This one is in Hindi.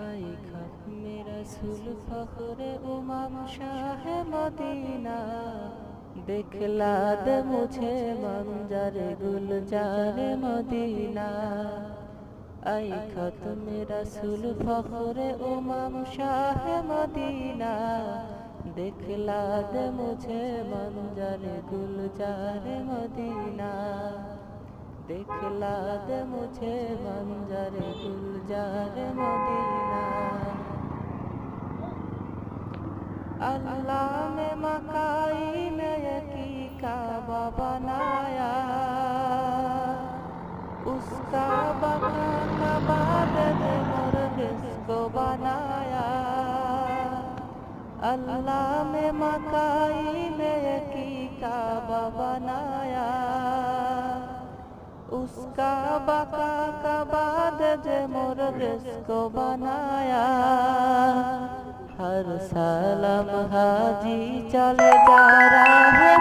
आई खत मेरा रसूल फखरे उमाम शाह मदीना दिखला दे मुझे मंजर गुलजार मदीना। आई खत मेरा रसूल फखरे उमाम शाह मदीना दिखला दे मुझे मंजर गुलजार मदीना। दिखला दे मुझे मंजर गुलजार मदीना। अल्लाह ने मकाई में की काबा बनाया, उसका बका बाद मोर किसको बनाया। अल्लाह ने मकाई में की काबा बनाया, उसका बका का बाद जे मोर रिज़्क़ बनाया। हर साल हाजी चले जा रहा है।